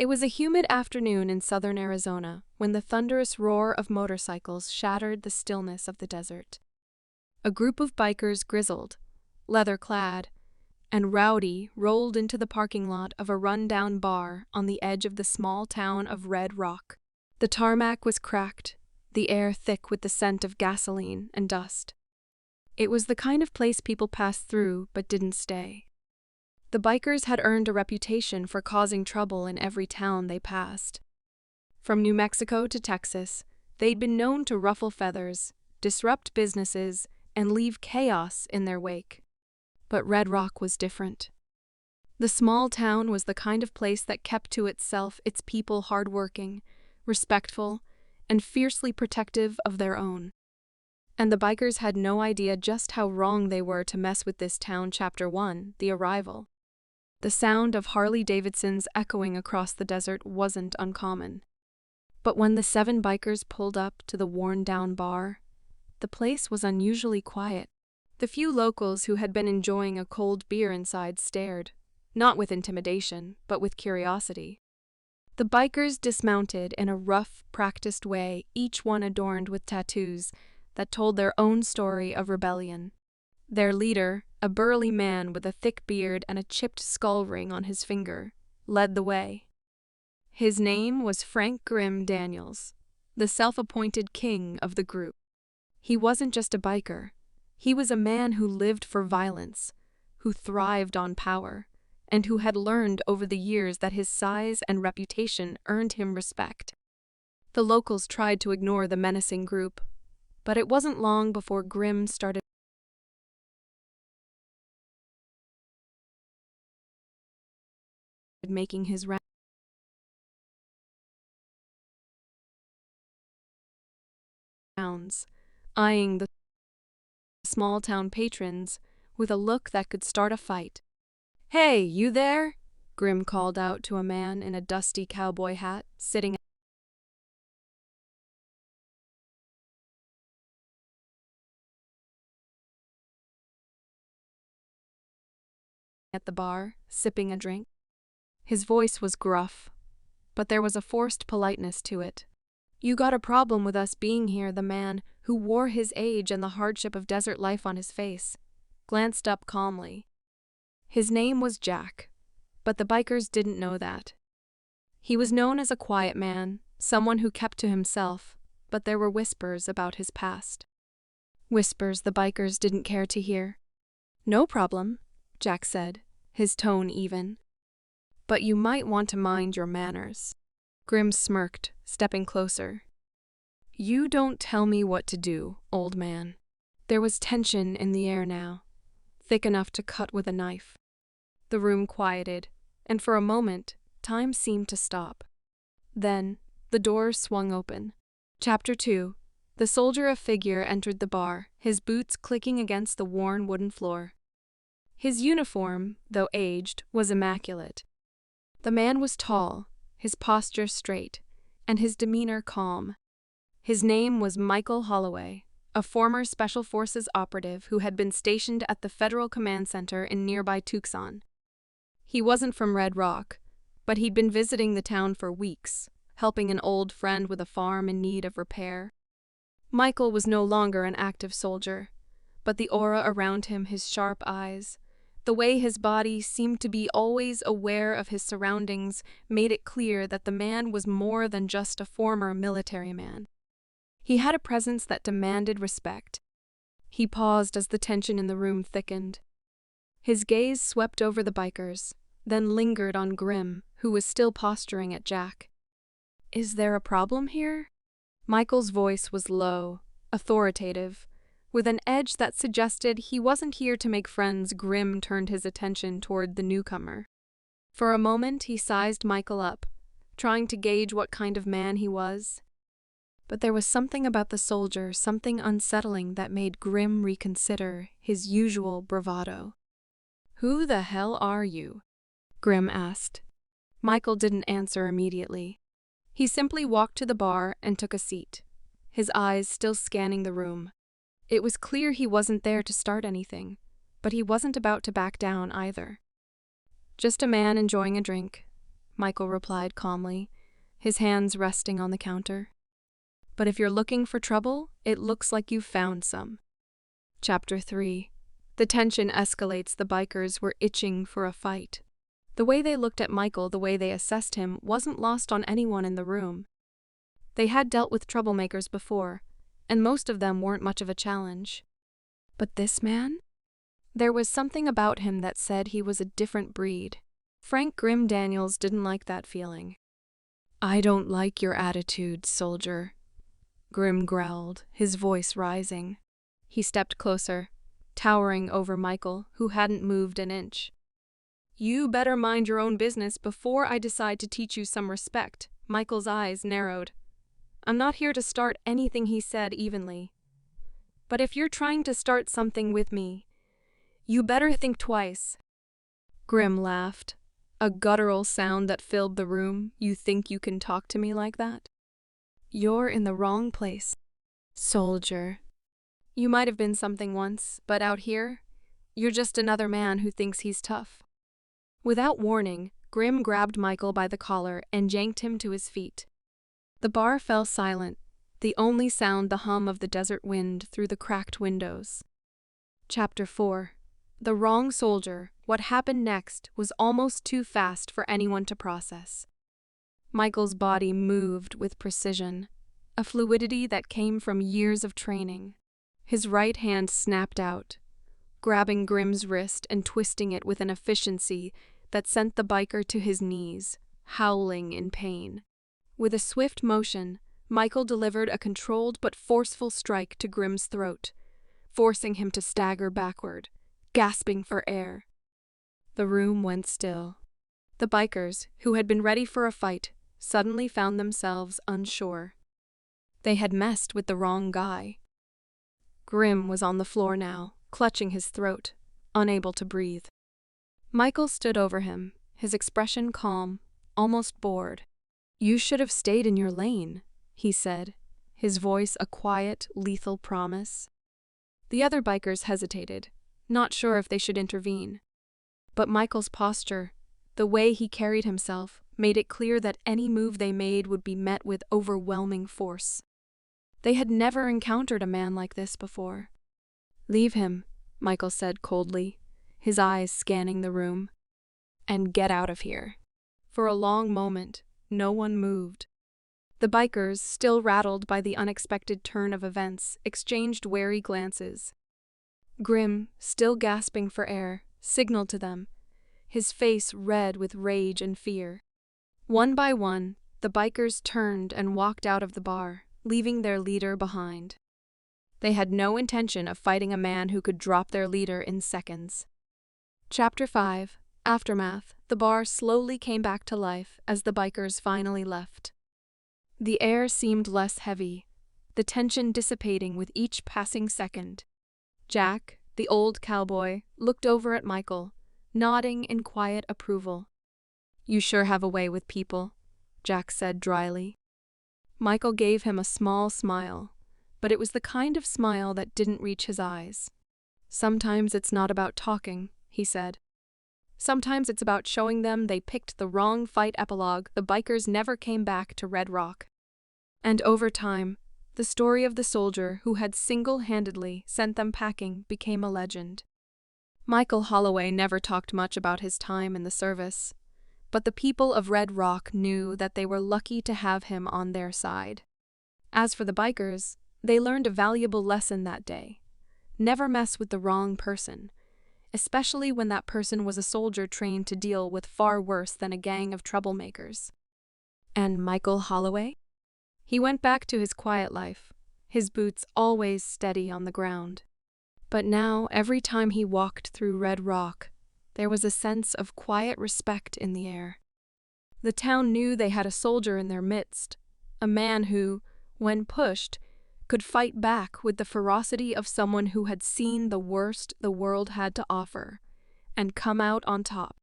It was a humid afternoon in southern Arizona when the thunderous roar of motorcycles shattered the stillness of the desert. A group of bikers, grizzled, leather-clad, and rowdy, rolled into the parking lot of a run-down bar on the edge of the small town of Red Rock. The tarmac was cracked, the air thick with the scent of gasoline and dust. It was the kind of place people passed through but didn't stay. The bikers had earned a reputation for causing trouble in every town they passed. From New Mexico to Texas, they'd been known to ruffle feathers, disrupt businesses, and leave chaos in their wake. But Red Rock was different. The small town was the kind of place that kept to itself, its people hardworking, respectful, and fiercely protective of their own. And the bikers had no idea just how wrong they were to mess with this town. Chapter 1, The Arrival. The sound of Harley-Davidsons echoing across the desert wasn't uncommon. But when the 7 bikers pulled up to the worn-down bar, the place was unusually quiet. The few locals who had been enjoying a cold beer inside stared, not with intimidation, but with curiosity. The bikers dismounted in a rough, practiced way, each one adorned with tattoos that told their own story of rebellion. Their leader, a burly man with a thick beard and a chipped skull ring on his finger, led the way. His name was Frank Grimm Daniels, the self-appointed king of the group. He wasn't just a biker. He was a man who lived for violence, who thrived on power, and who had learned over the years that his size and reputation earned him respect. The locals tried to ignore the menacing group, but it wasn't long before Grimm started making his rounds, eyeing the small-town patrons with a look that could start a fight. "Hey, you there?" Grimm called out to a man in a dusty cowboy hat sitting at the bar, sipping a drink. His voice was gruff, but there was a forced politeness to it. "You got a problem with us being here?" The man, who wore his age and the hardship of desert life on his face, glanced up calmly. His name was Jack, but the bikers didn't know that. He was known as a quiet man, someone who kept to himself, but there were whispers about his past. Whispers the bikers didn't care to hear. "No problem," Jack said, his tone even. "But you might want to mind your manners." Grimm smirked, stepping closer. "You don't tell me what to do, old man." There was tension in the air now, thick enough to cut with a knife. The room quieted, and for a moment, time seemed to stop. Then, the door swung open. Chapter 2. The soldier, a figure, entered the bar, his boots clicking against the worn wooden floor. His uniform, though aged, was immaculate. The man was tall, his posture straight, and his demeanor calm. His name was Michael Holloway, a former Special Forces operative who had been stationed at the Federal Command Center in nearby Tucson. He wasn't from Red Rock, but he'd been visiting the town for weeks, helping an old friend with a farm in need of repair. Michael was no longer an active soldier, but the aura around him, his sharp eyes, the way his body seemed to be always aware of his surroundings, made it clear that the man was more than just a former military man. He had a presence that demanded respect. He paused as the tension in the room thickened. His gaze swept over the bikers, then lingered on Grimm, who was still posturing at Jack. "Is there a problem here?" Michael's voice was low, authoritative, with an edge that suggested he wasn't here to make friends. Grimm turned his attention toward the newcomer. For a moment he sized Michael up, trying to gauge what kind of man he was. But there was something about the soldier, something unsettling that made Grimm reconsider his usual bravado. "Who the hell are you?" Grimm asked. Michael didn't answer immediately. He simply walked to the bar and took a seat, his eyes still scanning the room. It was clear he wasn't there to start anything, but he wasn't about to back down either. Just a man enjoying a drink, Michael replied calmly, his hands resting on the counter. But if you're looking for trouble, it looks like you've found some. Chapter 3. The tension escalates. The bikers were itching for a fight. The way they looked at Michael, the way they assessed him, wasn't lost on anyone in the room. They had dealt with troublemakers before, and most of them weren't much of a challenge. But this man? There was something about him that said he was a different breed. Frank Grimm Daniels didn't like that feeling. "I don't like your attitude, soldier," Grimm growled, his voice rising. He stepped closer, towering over Michael, who hadn't moved an inch. "You better mind your own business before I decide to teach you some respect." Michael's eyes narrowed. "I'm not here to start anything," he said evenly. "But if you're trying to start something with me, you better think twice." Grimm laughed, a guttural sound that filled the room. "You think you can talk to me like that? You're in the wrong place, soldier. You might have been something once, but out here, you're just another man who thinks he's tough." Without warning, Grimm grabbed Michael by the collar and yanked him to his feet. The bar fell silent, the only sound the hum of the desert wind through the cracked windows. Chapter 4. The wrong soldier. What happened next was almost too fast for anyone to process. Michael's body moved with precision, a fluidity that came from years of training. His right hand snapped out, grabbing Grimm's wrist and twisting it with an efficiency that sent the biker to his knees, howling in pain. With a swift motion, Michael delivered a controlled but forceful strike to Grimm's throat, forcing him to stagger backward, gasping for air. The room went still. The bikers, who had been ready for a fight, suddenly found themselves unsure. They had messed with the wrong guy. Grimm was on the floor now, clutching his throat, unable to breathe. Michael stood over him, his expression calm, almost bored. "You should have stayed in your lane," he said, his voice a quiet, lethal promise. The other bikers hesitated, not sure if they should intervene. But Michael's posture, the way he carried himself, made it clear that any move they made would be met with overwhelming force. They had never encountered a man like this before. "Leave him," Michael said coldly, his eyes scanning the room. "And get out of here." For a long moment, no one moved. The bikers, still rattled by the unexpected turn of events, exchanged wary glances. Grimm, still gasping for air, signaled to them, his face red with rage and fear. One by one, the bikers turned and walked out of the bar, leaving their leader behind. They had no intention of fighting a man who could drop their leader in seconds. Chapter 5. Aftermath. The bar slowly came back to life as the bikers finally left. The air seemed less heavy, the tension dissipating with each passing second. Jack, the old cowboy, looked over at Michael, nodding in quiet approval. "You sure have a way with people," Jack said dryly. Michael gave him a small smile, but it was the kind of smile that didn't reach his eyes. "Sometimes it's not about talking," he said. "Sometimes it's about showing them they picked the wrong fight." Epilogue. The bikers never came back to Red Rock. And over time, the story of the soldier who had single-handedly sent them packing became a legend. Michael Holloway never talked much about his time in the service, but the people of Red Rock knew that they were lucky to have him on their side. As for the bikers, they learned a valuable lesson that day. Never mess with the wrong person, especially when that person was a soldier trained to deal with far worse than a gang of troublemakers. And Michael Holloway? He went back to his quiet life, his boots always steady on the ground. But now, every time he walked through Red Rock, there was a sense of quiet respect in the air. The town knew they had a soldier in their midst, a man who, when pushed, could fight back with the ferocity of someone who had seen the worst the world had to offer and come out on top.